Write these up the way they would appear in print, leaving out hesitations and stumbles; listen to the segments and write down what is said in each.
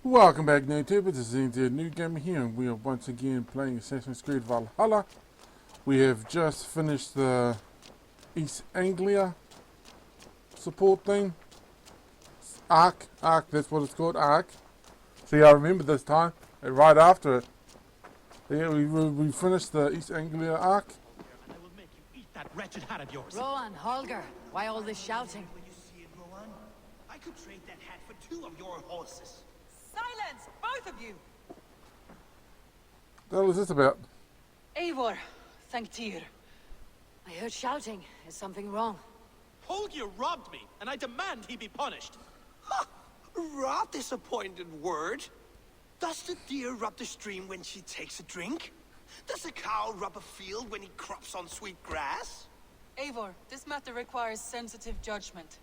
Welcome back, YouTubers. This is the New Gamer here, and we are once again playing Assassin's Creed Valhalla. We have just finished the East Anglia support thing. Arc, that's what it's called, Arc. See, I remember this time, right after it. Yeah, we finished the East Anglia Arc. And I will make you eat that wretched hat of yours. Rowan, Holger, why all this shouting? When you see it, Rowan, I could trade that hat for 2 of your horses. Silence, both of you! What the hell is this about? Eivor, thank Tyr. I heard shouting. Is something wrong? Holger robbed me, and I demand he be punished. Ha! Rot disappointed word. Does the deer rub the stream when she takes a drink? Does a cow rub a field when he crops on sweet grass? Eivor, this matter requires sensitive judgment.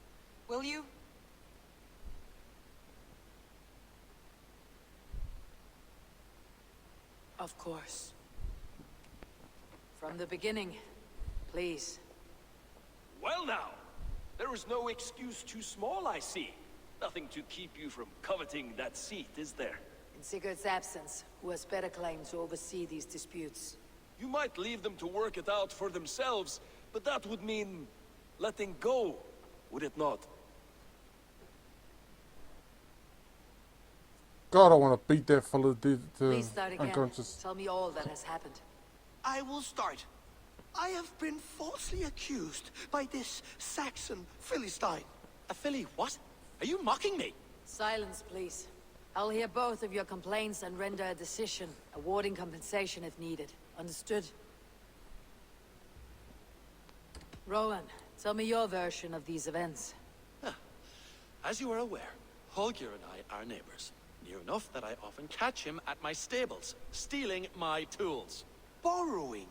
Will you? Of course. From the beginning, please. Well now, there is no excuse too small, I see. Nothing to keep you from coveting that seat, is there? In Sigurd's absence, who has better claim to oversee these disputes? You might leave them to work it out for themselves, but that would mean letting go, would it not? God, I want to beat that fellow to Please start again. unconscious. Tell me all that has happened. I will start. I have been falsely accused by this Saxon Philistine. A filly what? Are you mocking me? Silence, please. I'll hear both of your complaints and render a decision, awarding compensation if needed. Understood? Rowan, tell me your version of these events. As you are aware, Holger and I are neighbors. Near enough that I often catch him at my stables, stealing my tools. Borrowing.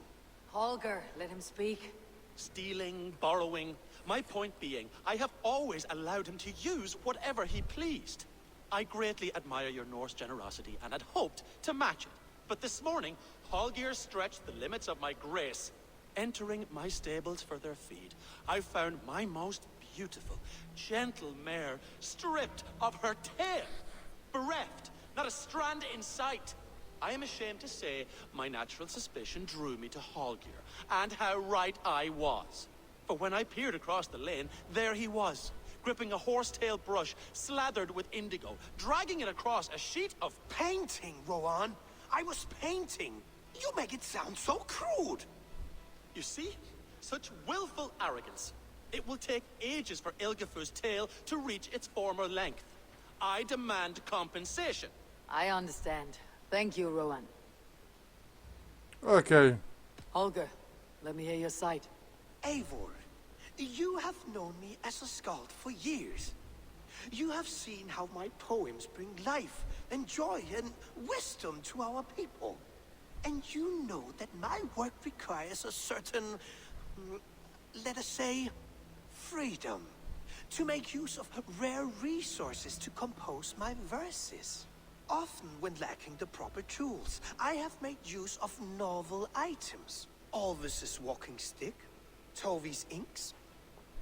Holger, let him speak. Stealing, borrowing. My point being, I have always allowed him to use whatever he pleased. I greatly admire your Norse generosity and had hoped to match it. But this morning, Holger stretched the limits of my grace. Entering my stables for their feed, I found my most beautiful, gentle mare stripped of her tail. Bereft, not a strand in sight. I am ashamed to say my natural suspicion drew me to Holger, and how right I was. For when I peered across the lane, there he was, gripping a horsetail brush slathered with indigo, dragging it across a sheet of Painting, Rowan. I was painting. You make it sound so crude. You see? Such willful arrogance. It will take ages for Ilgafur's tail to reach its former length. I demand compensation. I understand. Thank you, Rowan. Okay. Holger, let me hear your side. Eivor, you have known me as a skald for years. You have seen how my poems bring life and joy and wisdom to our people. And you know that my work requires a certain, let us say, freedom. To make use of rare resources to compose my verses. Often when lacking the proper tools, I have made use of novel items. Alvis's walking stick, Tovi's inks,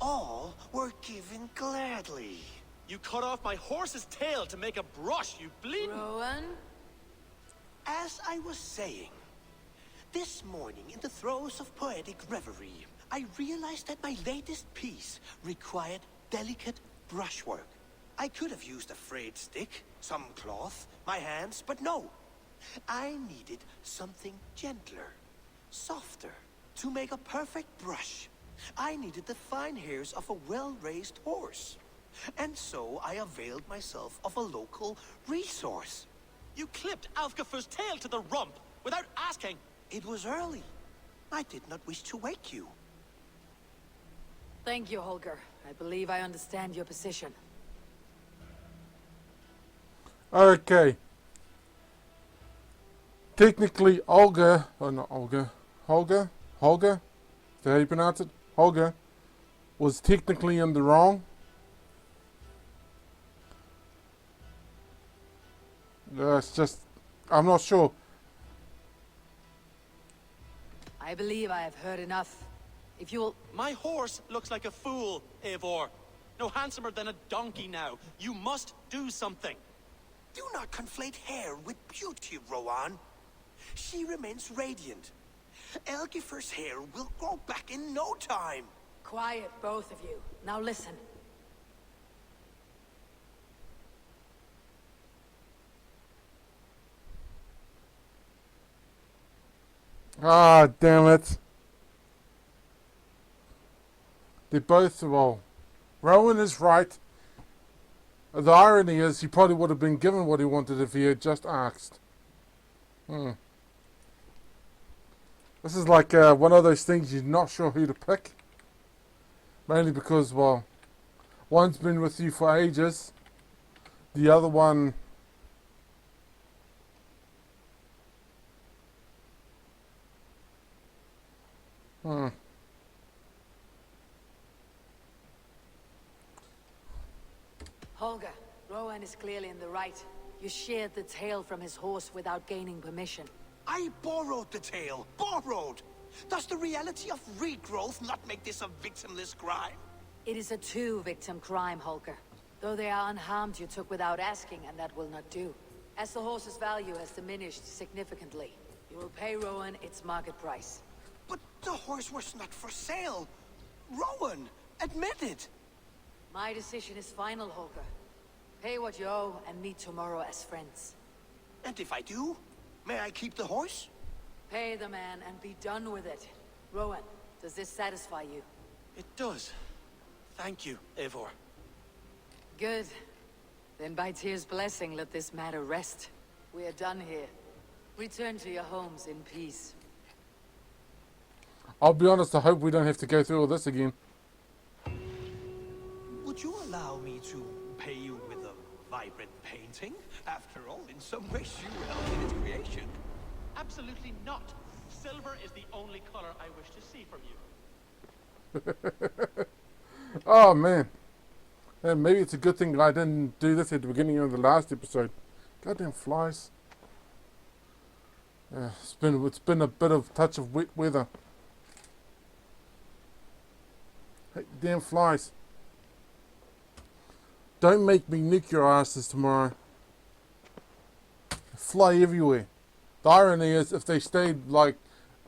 all were given gladly. You cut off my horse's tail to make a brush, you bleeding... Rowan? As I was saying, this morning in the throes of poetic reverie, I realized that my latest piece required delicate brushwork. I could have used a frayed stick, some cloth, my hands, but no. I needed something gentler, softer. To make a perfect brush, I needed the fine hairs of a well-raised horse. And so I availed myself of a local resource. You clipped Alfgafur's tail to the rump without asking. It was early. I did not wish to wake you. Thank you, Holger. I believe I understand your position. Okay. Technically, Olga, oh not Olga, Holger, is that how you pronounce it? Holger was technically in the wrong. It's just, I'm not sure. I believe I have heard enough. If you'll... My horse looks like a fool, Eivor. No handsomer than a donkey now. You must do something. Do not conflate hair with beauty, Rowan. She remains radiant. Elgifer's hair will grow back in no time. Quiet, both of you. Now listen. Ah, damn it. They both, well, Rowan is right. The irony is he probably would have been given what he wanted if he had just asked. This is like one of those things you're not sure who to pick. Mainly because, well, one's been with you for ages. The other one... Holger, Rowan is clearly in the right. You sheared the tail from his horse without gaining permission. I borrowed the tail. Borrowed! Does the reality of regrowth not make this a victimless crime? It is a two-victim crime, Holger. Though they are unharmed, you took without asking, and that will not do. As the horse's value has diminished significantly, you will pay Rowan its market price. But the horse was not for sale. Rowan, admit it. My decision is final, Holger. Pay what you owe and meet tomorrow as friends. And if I do, may I keep the horse? Pay the man and be done with it. Rowan, does this satisfy you? It does. Thank you, Eivor. Good. Then by Tyr's blessing, let this matter rest. We are done here. Return to your homes in peace. I'll be honest, I hope we don't have to go through all this again. Would you allow me to pay you with a vibrant painting? After all, in some ways you helped in its creation. Absolutely not. Silver is the only color I wish to see from you. Oh, man. And maybe it's a good thing I didn't do this at the beginning of the last episode. Goddamn flies. It's been a bit of touch of wet weather. Hey, damn flies. Don't make me nuke your asses tomorrow. They fly everywhere. The irony is, if they stayed, like,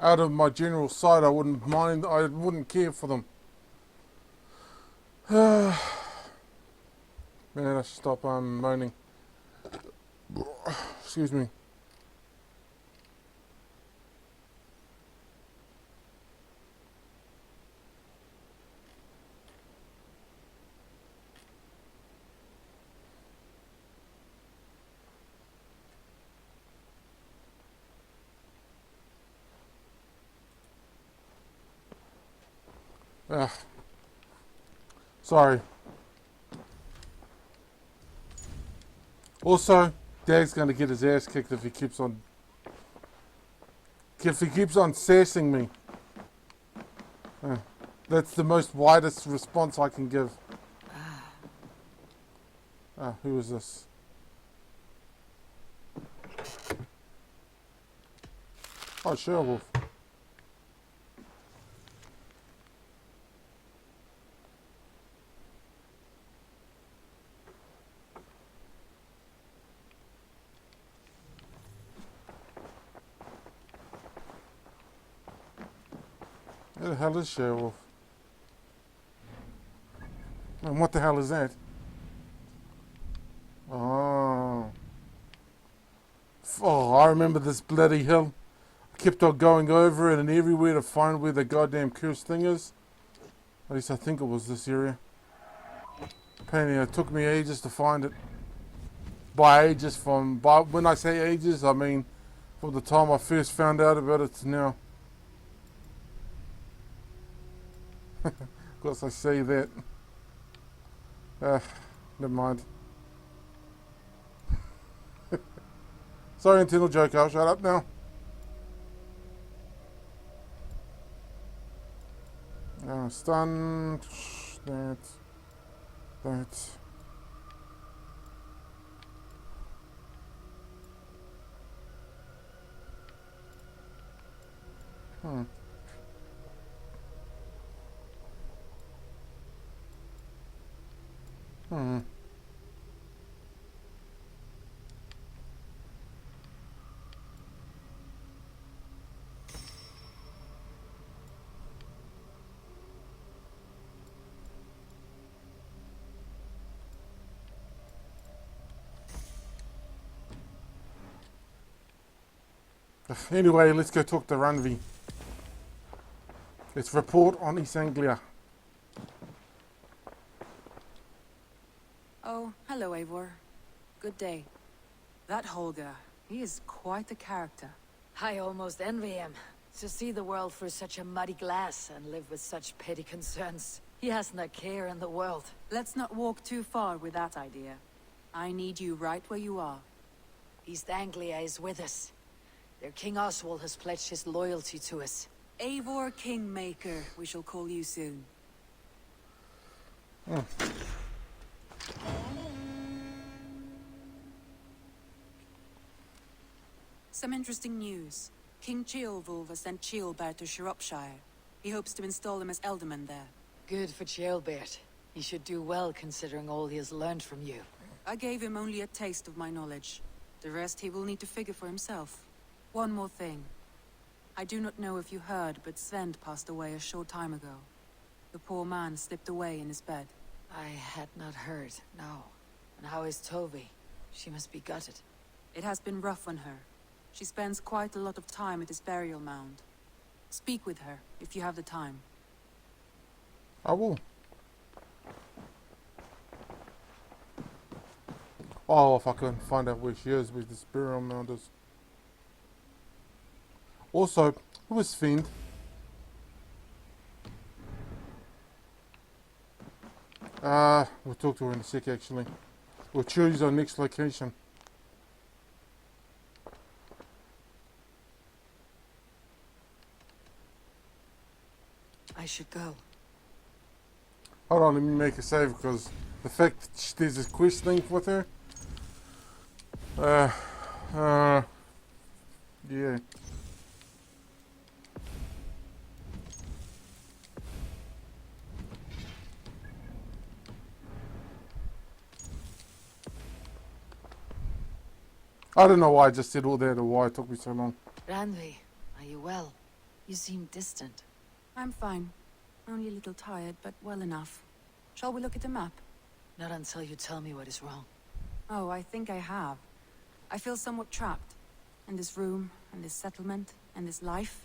out of my general sight, I wouldn't mind, I wouldn't care for them. Man, I should stop moaning. Excuse me. Sorry. Also, Dag's gonna get his ass kicked if he keeps on sassing me. That's the most widest response I can give. Who is this? Oh, Sherwolf. Where the hell is Sherwolf? And what the hell is that? Oh. Oh, I remember this bloody hill. I kept on going over it and everywhere to find where the goddamn cursed thing is. At least I think it was this area. Apparently it took me ages to find it. By when I say ages, I mean from the time I first found out about it to now. Of course I say that. Never mind. Sorry, internal joke, I'll shut up now. Stun. That. Anyway, let's go talk to Ranvi. Let's report on East Anglia. Oh, hello, Eivor. Good day. That Holger, he is quite the character. I almost envy him. To see the world through such a muddy glass and live with such petty concerns. He hasn't a care in the world. Let's not walk too far with that idea. I need you right where you are. East Anglia is with us. Their King Oswald has pledged his loyalty to us. Eivor Kingmaker, we shall call you soon. Some interesting news. King Ceolwulf has sent Ceolbert to Shropshire. He hopes to install him as Elderman there. Good for Ceolbert. He should do well considering all he has learned from you. I gave him only a taste of my knowledge. The rest he will need to figure for himself. One more thing. I do not know if you heard, but Sven passed away a short time ago. The poor man slipped away in his bed. I had not heard, no. And how is Toby? She must be gutted. It has been rough on her. She spends quite a lot of time at his burial mound. Speak with her, if you have the time. I will. Oh, if I can find out where she is, where this burial mound is. Also, who is Fiend? We'll talk to her in a sec, actually. We'll choose our next location. I should go. Hold on, let me make a save, because the fact that there's a quest link with her. Yeah. I don't know why I just did all that or why it took me so long. Ranvi, are you well? You seem distant. I'm fine. Only a little tired, but well enough. Shall we look at the map? Not until you tell me what is wrong. Oh, I think I have. I feel somewhat trapped. In this room, and this settlement, and this life.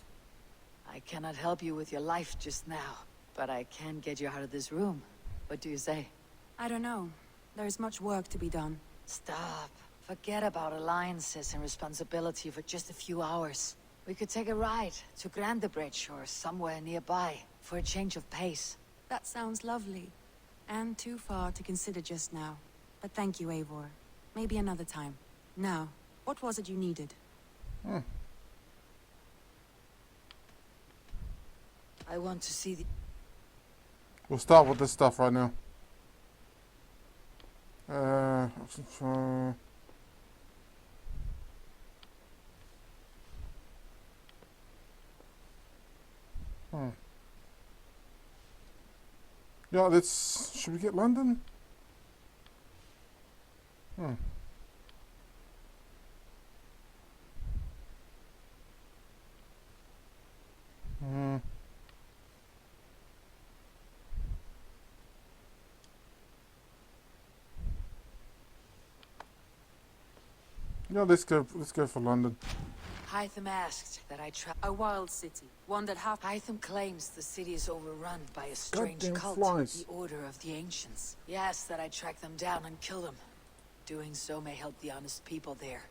I cannot help you with your life just now, but I can get you out of this room. What do you say? I don't know. There is much work to be done. Stop. Forget about alliances and responsibility for just a few hours. We could take a ride to Grandebridge or somewhere nearby for a change of pace. That sounds lovely. And too far to consider just now. But thank you, Eivor. Maybe another time. Now, what was it you needed? I want to see the... We'll start with this stuff right now. Yeah, let's... Should we get London? Yeah, let's go for London. Hytham asked that I try... A wild city. One that half... Hytham claims the city is overrun by a strange Goddamn cult, flies. the Order of the Ancients. He asked that I track them down and kill them. Doing so may help the honest people there,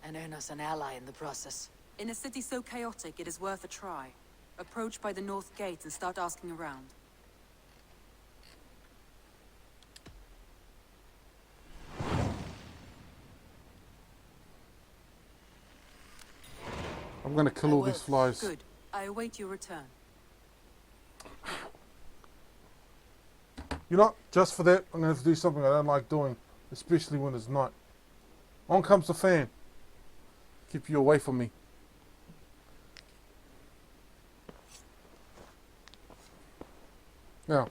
and earn us an ally in the process. In a city so chaotic, it is worth a try. Approach by the north gate and start asking around. I'm gonna kill all these flies. Good. I await your return. You know, just for that, I'm gonna have to do something I don't like doing, especially when it's night. On comes the fan. Keep you away from me. Now.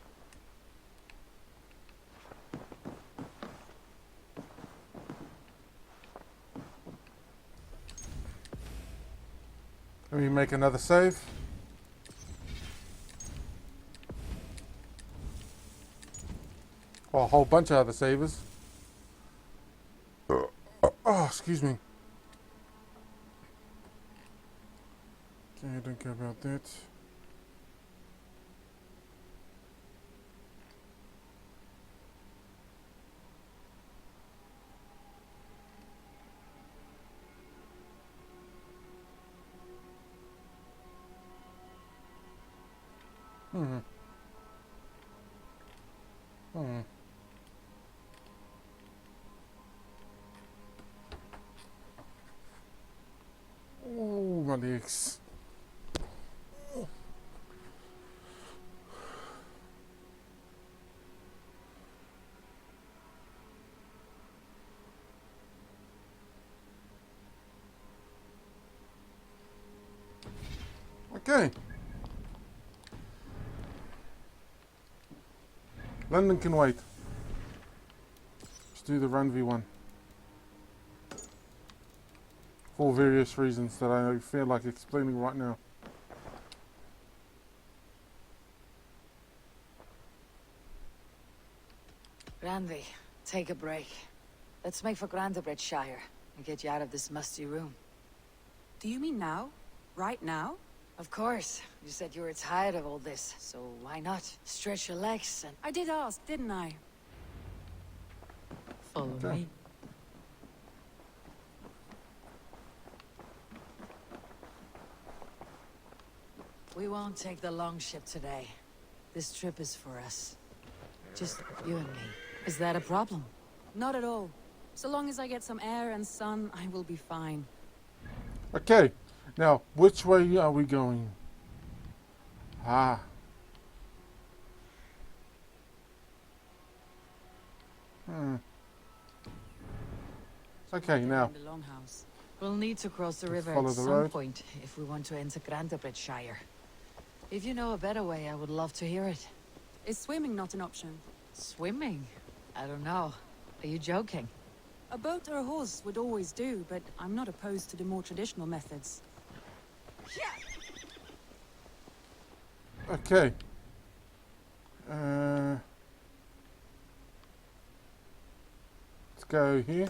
Let me make another save. Oh, a whole bunch of other savers. Oh, excuse me. Okay, don't care about that. Hmm. Hmm. Oh, my legs. Okay. London can wait. Let's do the run V1. For various reasons that I feel like explaining right now. Granby, take a break. Let's make for Shire and get you out of this musty room. Do you mean now? Right now? Of course. You said you were tired of all this, so why not? Stretch your legs and I did ask, didn't I? follow Okay. me. We won't take the long ship today. This trip is for us. Just you and me. Is that a problem? Not at all. So long as I get some air and sun, I will be fine. Okay. Now, which way are we going? Ah. Okay, now. In the longhouse. We'll need to cross the river follow at the some road. point if we want to enter Shire. If you know a better way, I would love to hear it. Is swimming not an option? Swimming? I don't know. Are you joking? A boat or a horse would always do, but I'm not opposed to the more traditional methods. Okay. Let's go here.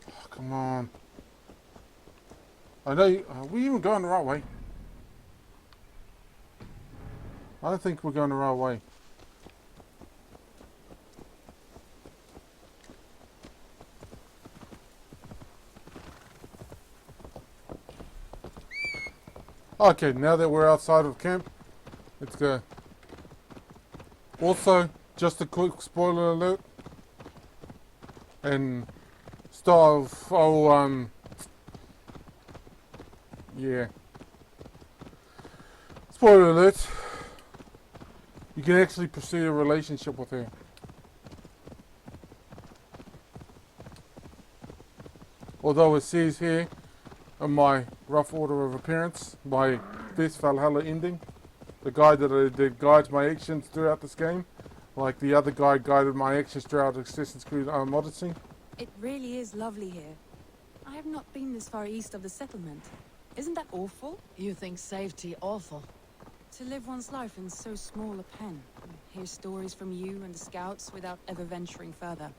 Oh, come on. I know. Are we even going the right way? I don't think we're going the right way. Okay, now that we're outside of camp, let's go. Also, just a quick spoiler alert. And yeah. Spoiler alert. You can actually pursue a relationship with her. Although it says here, in my rough order of appearance, my best Valhalla ending, the guy that guides my actions throughout this game, like the other guy guided my actions throughout Assassin's Creed Odyssey. It really is lovely here. I have not been this far east of the settlement. Isn't that awful? You think safety awful? To live one's life in so small a pen. Hear stories from you and the scouts without ever venturing further.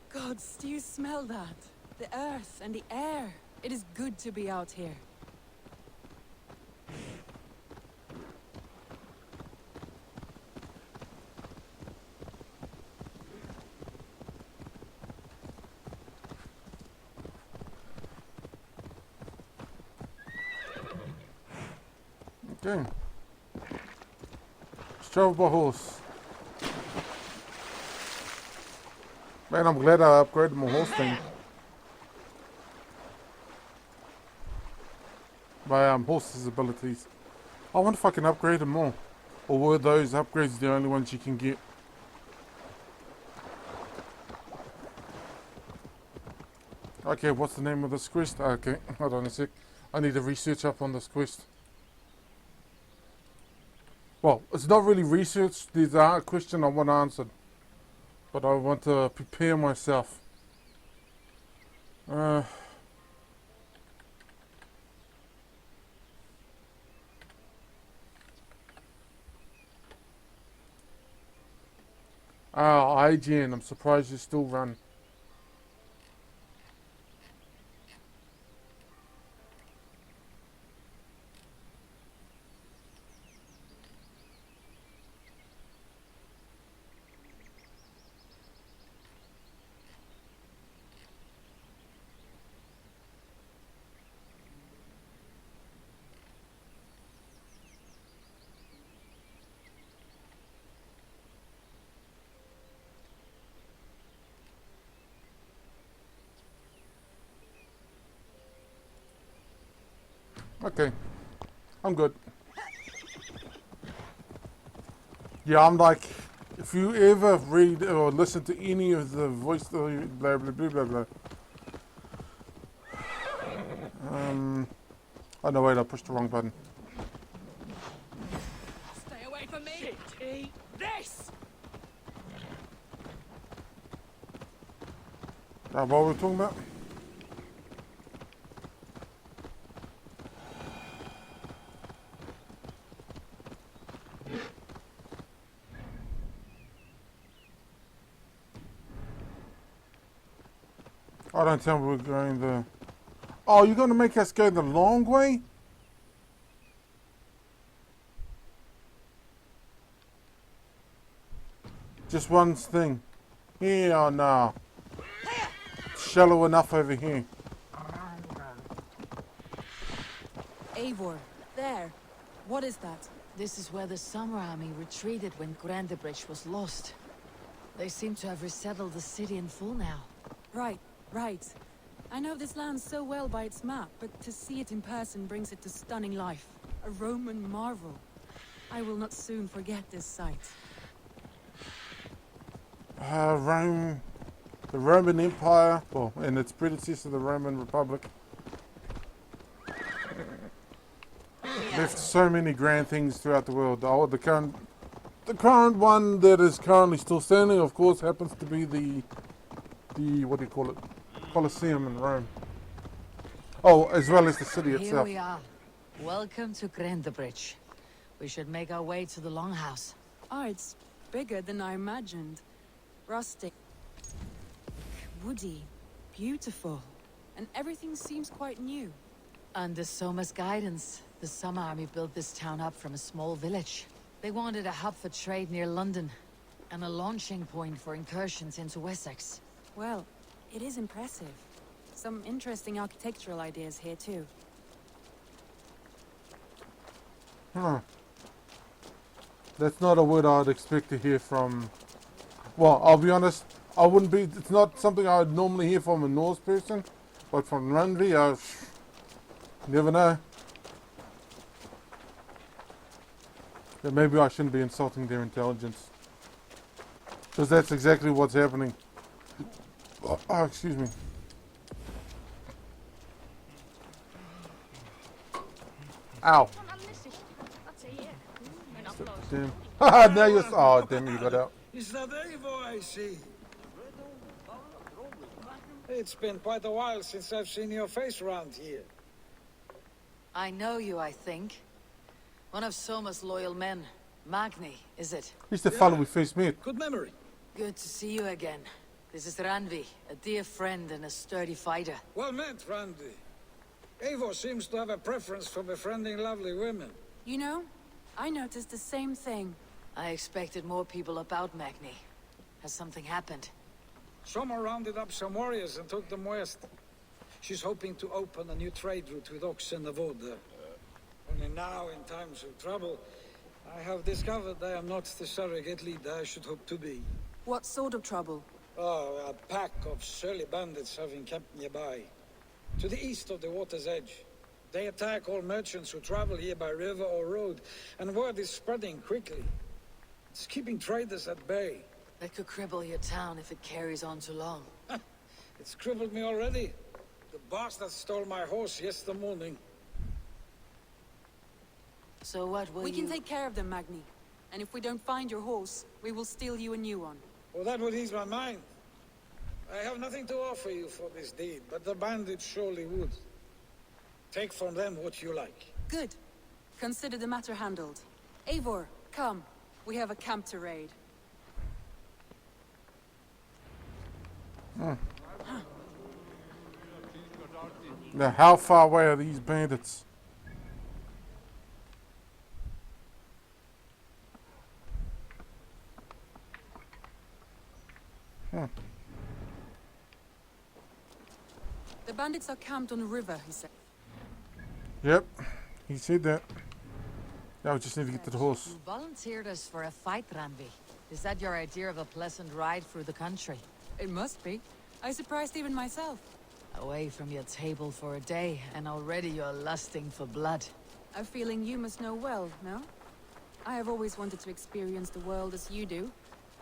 Gods, do you smell that? The earth and the air. It is good to be out here. Okay. Let's travel by horse. Man, I'm glad I upgraded my horse thing. My horse's abilities. I wonder if I can upgrade them more. Or were those upgrades the only ones you can get? Okay, what's the name of this quest? Okay, hold on a sec. I need to research up on this quest. Well, it's not really research. There's a question I want answered. But I want to prepare myself. IGN, I'm surprised you still run. Okay, I'm good. Yeah, I'm like, if you ever read or listen to any of the voice, blah blah blah blah blah. Oh no, wait, I pushed the wrong button. Stay away from me! Eat this! What were we talking about? Oh, don't tell me we're going the... Oh, you're going to make us go the long way? Just one thing. Here or no? Shallow enough over here. Eivor, there. What is that? This is where the Summer Army retreated when Grandebridge was lost. They seem to have resettled the city in full now. Right. Right. I know this land so well by its map, but to see it in person brings it to stunning life. A Roman marvel. I will not soon forget this sight. Rome, the Roman Empire, well, and its predecessor, the Roman Republic, left so many grand things throughout the world. Oh, the current one that is currently still standing, of course, happens to be the what do you call it? Colosseum in Rome. Oh, as well as the city Here itself. we are. Welcome to Grandebridge. We should make our way to the Longhouse. Oh, it's bigger than I imagined. Rustic, woody, beautiful, and everything seems quite new. Under Soma's guidance, the Summer Army built this town up from a small village. They wanted a hub for trade near London, and a launching point for incursions into Wessex. Well, it is impressive. Some interesting architectural ideas here too. Huh. That's not a word I'd expect to hear from... Well, I'll be honest, I wouldn't be... It's not something I would normally hear from a Norse person, but from Randvi, never know. But maybe I shouldn't be insulting their intelligence. Because that's exactly what's happening. Oh, excuse me. Ow. Damn. Haha, now you're... Oh, damn, you got out. Is that Eivor I see? It's been quite a while since I've seen your face around here. I know you, I think. One of Soma's loyal men. Magni, is it? He's the fellow we first met. Good memory. Good to see you again. This is Randvi, a dear friend and a sturdy fighter. Well met, Randy. Eivor seems to have a preference for befriending lovely women. You know, I noticed the same thing. I expected more people about Magni. Has something happened? Soma rounded up some warriors and took them west. She's hoping to open a new trade route with oxen of Oda. Only now, in times of trouble, I have discovered I am not the surrogate leader I should hope to be. What sort of trouble? Oh, a pack of surly bandits have encamped nearby. To the east of the water's edge. They attack all merchants who travel here by river or road, and word is spreading quickly. It's keeping traders at bay. That could cripple your town if it carries on too long. It's crippled me already. The bastard stole my horse yesterday morning. So what will We you... can take care of them, Magni. And if we don't find your horse, we will steal you a new one. Well, that would ease my mind. I have nothing to offer you for this deed, but the bandits surely would. Take from them what you like. Good. Consider the matter handled. Eivor, come. We have a camp to raid. Now, how far away are these bandits? The bandits are camped on the river, he said. Yep, he said that. Now we just need to get to the horse. You volunteered us for a fight, Ranvi. Is that your idea of a pleasant ride through the country? It must be. I surprised even myself. Away from your table for a day, and already you're lusting for blood. A feeling you must know well, no? I have always wanted to experience the world as you do,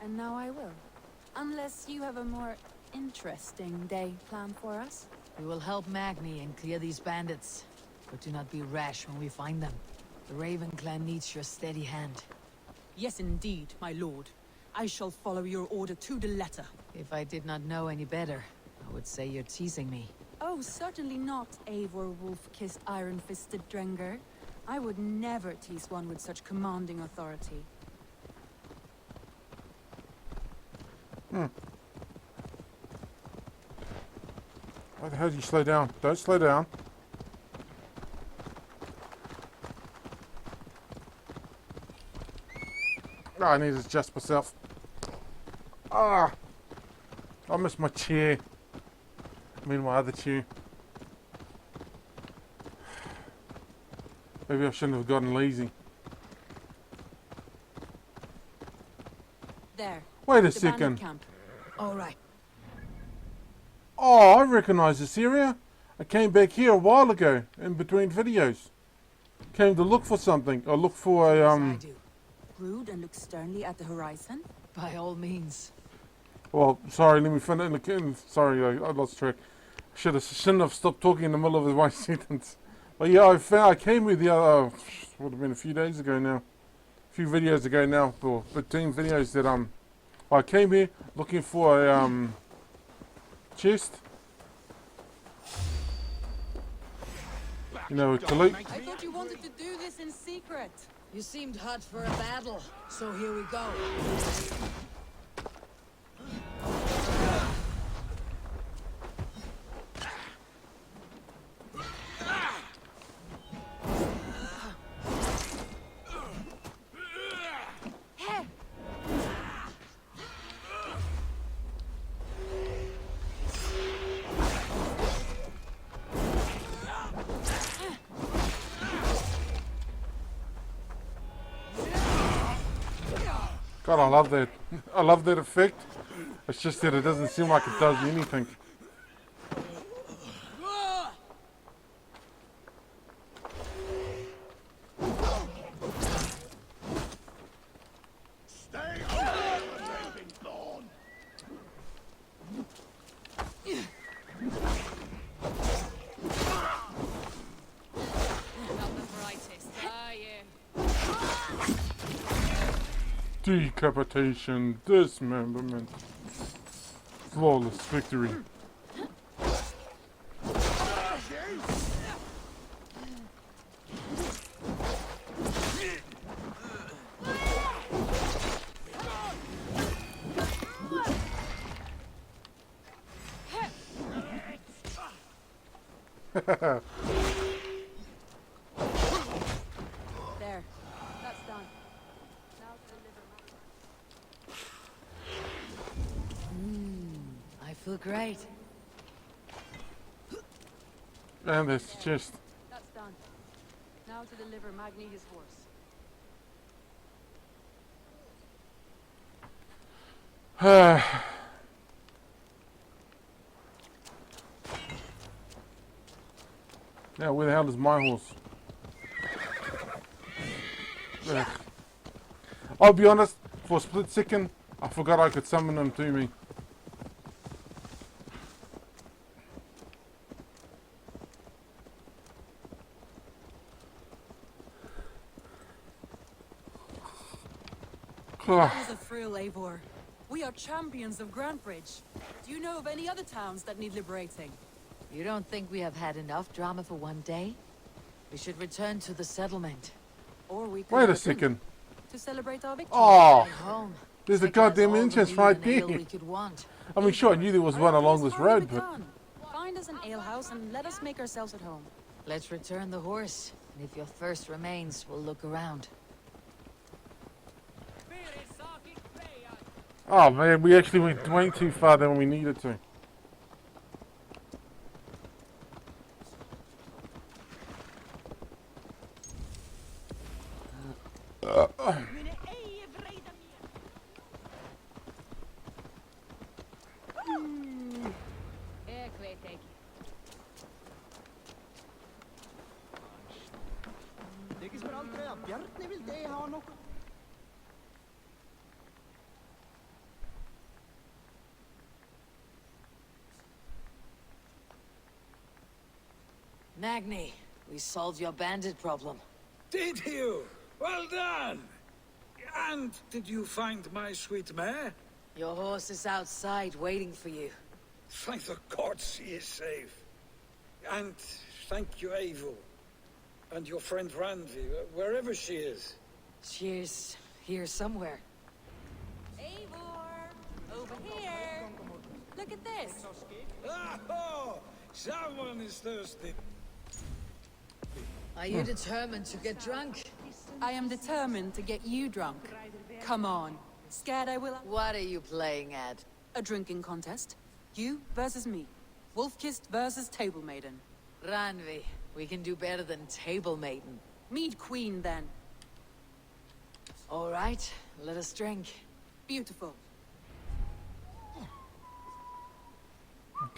and now I will. Unless you have a more interesting day planned for us. We will help Magni and clear these bandits. But do not be rash when we find them. The Raven clan needs your steady hand. Yes, indeed, my lord. I shall follow your order to the letter. If I did not know any better, I would say you're teasing me. Oh, certainly not, Eivor wolf-kissed iron-fisted Drenger. I would never tease one with such commanding authority. Why the hell do you slow down? Don't slow down. Oh, I need to adjust myself. Ah! I missed my chair. I mean my other chair. Maybe I shouldn't have gotten lazy. There. Wait a the bandit second. camp. All right. Oh, I recognize this area. I came back here a while ago, in between videos. Came to look for something. Or look for a, I do. Brood and look sternly at the horizon. By all means. Well, sorry, let me finish. Sorry, I lost track. Shouldn't have stopped talking in the middle of my sentence. But yeah, I came with the other, would have been a few days ago now. A few videos ago now, for 15 videos that, I came here looking for a, chest. You know, to loot. I thought you wanted to do this in secret. You seemed hot for a battle, so here we go. God, I love that. I love that effect. It's just that it doesn't seem like it does anything. Not the brightest, are you? Decapitation, dismemberment, flawless victory. There. That's done. Now to deliver. I feel great. And that's just... That's done. Now to deliver Magni his horse. Now, where the hell is my horse? Ugh. I'll be honest, for a split second, I forgot I could summon him to me. That was a thrill, Eivor. We are champions of Grantbridge. Do you know of any other towns that need liberating? You don't think we have had enough drama for one day? We should return to the settlement. Or we could Wait a return second. to celebrate our victory. Oh, Home. there's a Taking us goddamn all the entrance meat right and ale there. we could want. I mean, sure, I knew there was one along this road, but... Find us an alehouse and let us make ourselves at home. Let's return the horse. And if your thirst remains, we'll look around. Oh man, we actually went way too far than we needed to. Magni, we solved your bandit problem. Did you? Well done! And did you find my sweet mare? Your horse is outside waiting for you. Thank the gods he is safe. And thank you, Eivor. And your friend Randi, wherever she is. She's here somewhere. Eivor! Over here! Look at this! Oh! Someone is thirsty. Are you determined to get drunk? I am determined to get you drunk. Come on. Scared I will... What are you playing at? A drinking contest. You versus me. Wolf-kissed versus table maiden. Ranvi, we can do better than table maiden. Mead queen, then. All right, let us drink. Beautiful.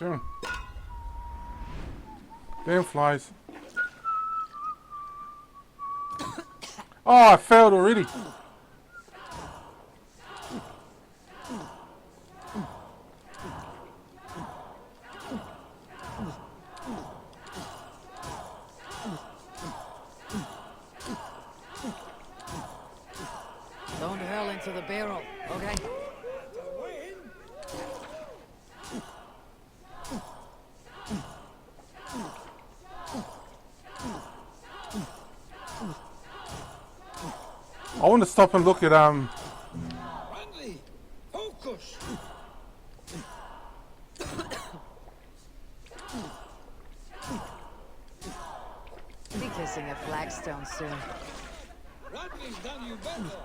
Okay. Damn flies. Oh, I failed already. Don't hurl into the barrel, okay? I want to stop and look at Randy, focus! Be kissing a flagstone soon. Randy's done you better.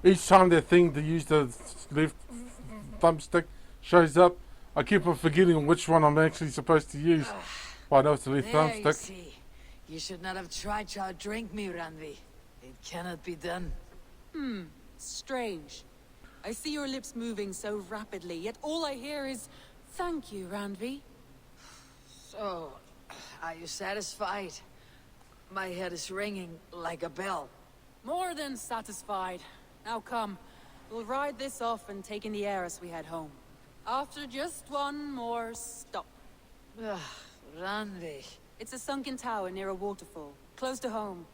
each time that thing to use the left thumbstick shows up, I keep on forgetting which one I'm actually supposed to use. Well, I know it's the left There you thumbstick. see. You should not have tried to outdrink me, Ranvi. It cannot be done. Strange. I see your lips moving so rapidly, yet all I hear is, "Thank you, Ranvi." So, are you satisfied? My head is ringing like a bell. More than satisfied. Now come, we'll ride this off and take in the air as we head home. After just one more stop. Ugh, Ranvi. It's a sunken tower near a waterfall, close to home.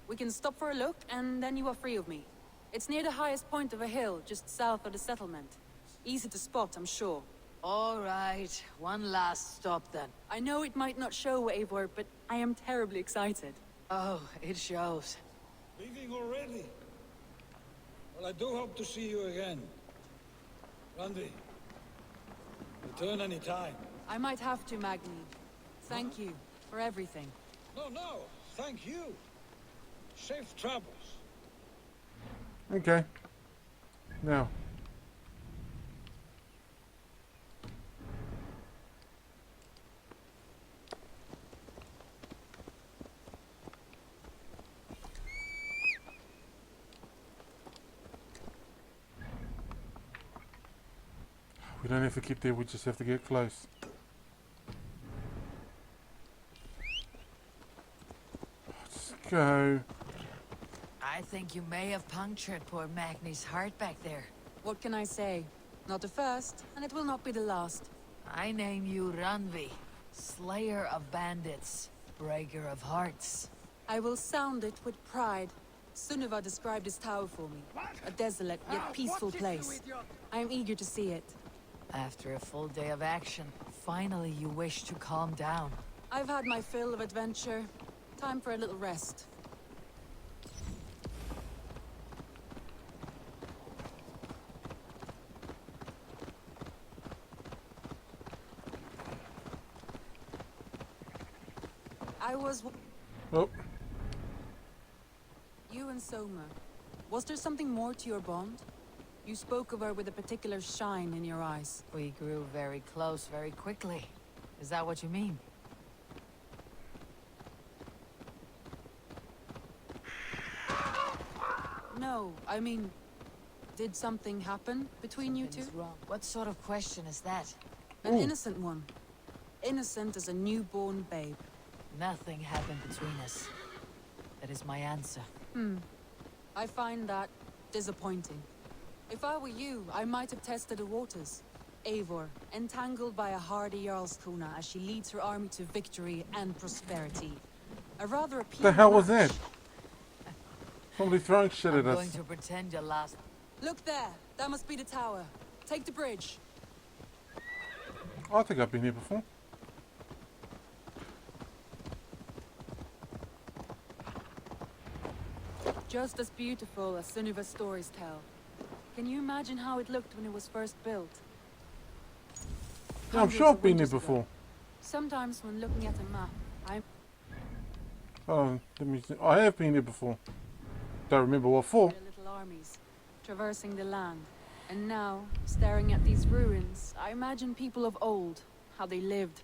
We can stop for a look, and then you are free of me. It's near the highest point of a hill, just south of the settlement. Easy to spot, I'm sure. All right, one last stop then. I know it might not show, Eivor, but I am terribly excited. Oh, it shows. Leaving already? Well, I do hope to see you again. Randy, return any time. I might have to, Magni. Thank you for everything. No, thank you. Safe travels. Okay. Now. We don't have to keep there, we just have to get close. Just go. I think you may have punctured poor Magni's heart back there. What can I say? Not the first, and it will not be the last. I name you Ranvi, Slayer of Bandits, Breaker of Hearts. I will sound it with pride. Sunniva described his tower for me. A desolate yet peaceful place. I am eager to see it. After a full day of action, finally you wish to calm down. I've had my fill of adventure. Time for a little rest. I was... Oh, You and Soma. Was there something more to your bond? You spoke of her with a particular shine in your eyes. We grew very close very quickly. Is that what you mean? No, I mean... Did something happen between you two? Something's wrong. What sort of question is that? An Ooh. innocent one. Innocent as a newborn babe. Nothing happened between us. That is my answer. I find that disappointing. If I were you, I might have tested the waters. Eivor, entangled by a hardy Jarlskona as she leads her army to victory and prosperity. A rather appealing the hell was match. that? Somebody throwing shit I'm at us. going to pretend you're lost. Look there! That must be the tower. Take the bridge. I think I've been here before. Just as beautiful as Sunniva's stories tell. Can you imagine how it looked when it was first built? Yeah, I'm Hundreds sure of I've been here winters ago. before. Sometimes when looking at a map, Oh, let me see. I have been here before. Don't remember what for. their little armies, traversing the land. And now, staring at these ruins, I imagine people of old, how they lived,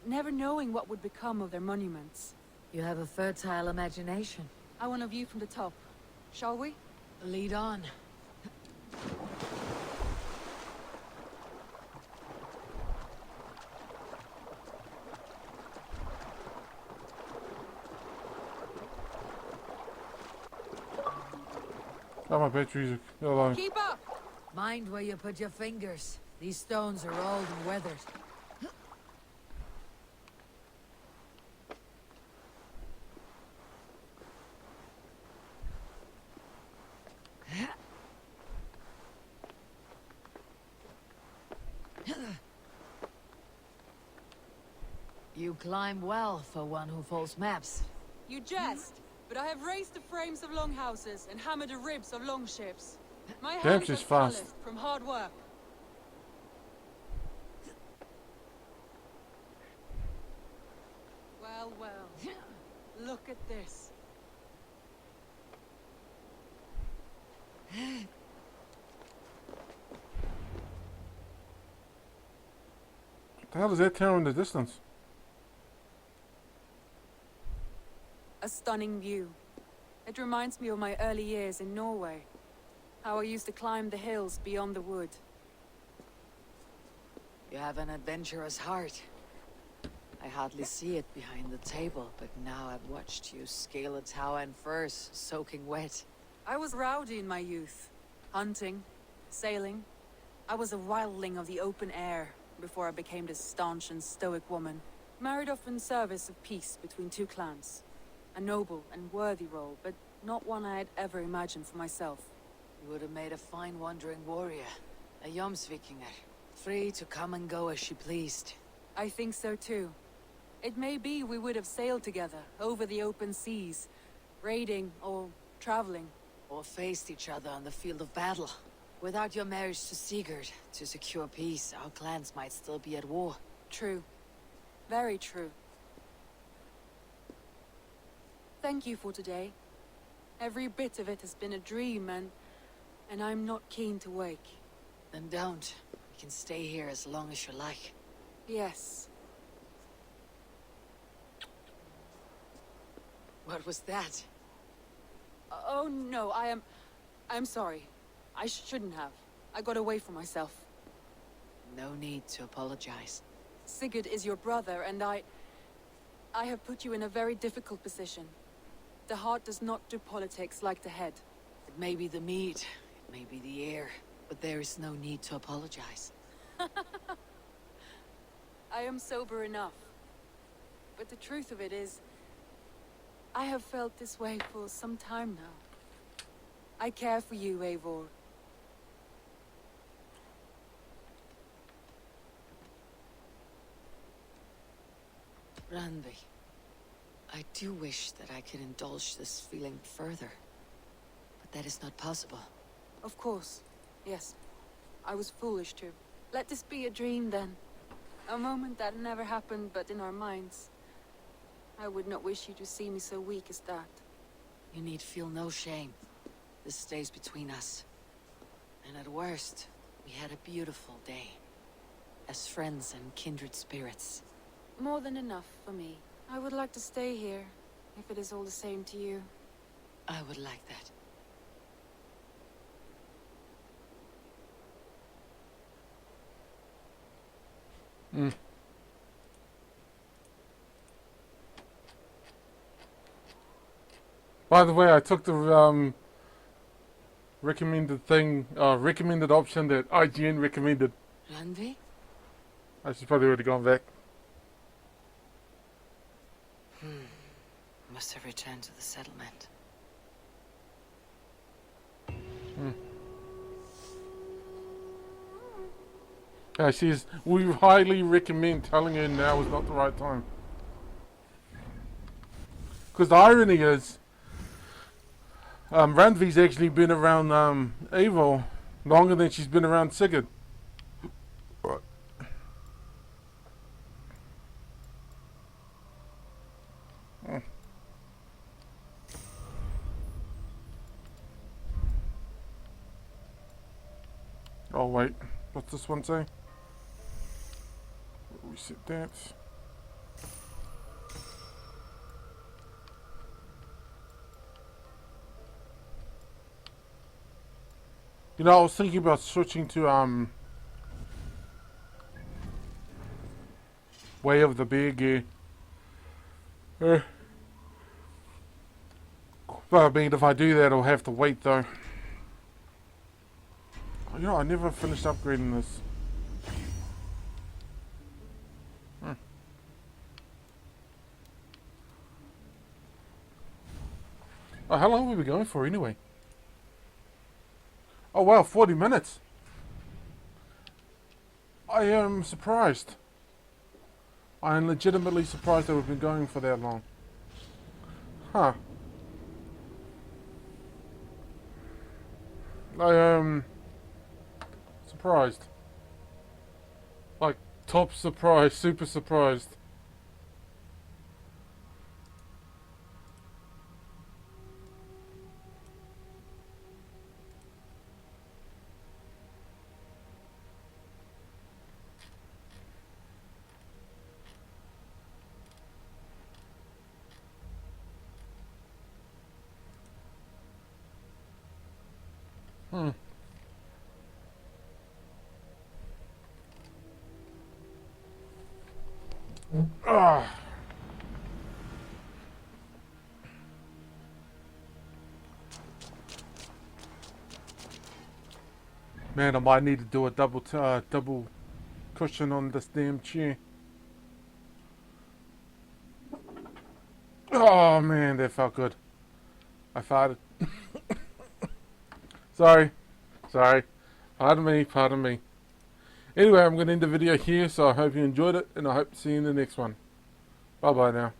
never knowing what would become of their monuments. You have a fertile imagination. I want a view from the top. Shall we? Lead on. Oh, my batteries are low. Keep up! Mind where you put your fingers. These stones are old and weathered. You climb well for one who folds maps. You jest, but I have raised the frames of longhouses and hammered the ribs of longships. My Damn, hands she's are fast. calloused from hard work. Well, well. Look at this. The hell is that tower in the distance? A stunning view. It reminds me of my early years in Norway. How I used to climb the hills beyond the wood. You have an adventurous heart. I hardly see it behind the table, but now I've watched you scale a tower in furs, soaking wet. I was rowdy in my youth. Hunting, sailing. I was a wildling of the open air before I became this staunch and stoic woman. Married off in service of peace between two clans. A noble and worthy role, but not one I had ever imagined for myself. You would have made a fine wandering warrior. A Jomsvikinger. Free to come and go as she pleased. I think so too. It may be we would have sailed together, over the open seas, raiding or traveling. Or faced each other on the field of battle. Without your marriage to Sigurd, to secure peace, our clans might still be at war. True. Very true. Thank you for today. Every bit of it has been a dream, and I'm not keen to wake. Then don't. We can stay here as long as you like. Yes. What was that? Oh no, I'm sorry. I shouldn't have. I got away from myself. No need to apologize. Sigurd is your brother, and I have put you in a very difficult position. The heart does not do politics like the head. It may be the meat, it may be the air, but there is no need to apologize. I am sober enough. But the truth of it is, I have felt this way for some time now. I care for you, Eivor. Randvi, I do wish that I could indulge this feeling further. But that is not possible. Of course. Yes. I was foolish to. Let this be a dream, then. A moment that never happened but in our minds. I would not wish you to see me so weak as that. You need feel no shame. This stays between us. And at worst, we had a beautiful day. As friends and kindred spirits. More than enough for me. I would like to stay here, if it is all the same to you. I would like that. By the way, I took the recommended option that IGN recommended. Randvi? I should probably already gone back. Must have returned to the settlement. We highly recommend telling her now is not the right time. Because the irony is, Randvi's actually been around Eivor longer than she's been around Sigurd. Oh wait, what's this one say? Reset that. You know, I was thinking about switching to Way of the Bear gear. But I mean, if I do that, I'll have to wait though. You know, I never finished upgrading this. Oh, how long have we been going for anyway? Oh wow, 40 minutes. I am surprised. I am legitimately surprised that we've been going for that long. Huh. I am surprised. Like, top surprised, super surprised. Ah. Man, I might need to do a double cushion on this damn chair. Oh man, that felt good. I farted. Sorry. Pardon me. Anyway, I'm going to end the video here, so I hope you enjoyed it, and I hope to see you in the next one. Bye bye now.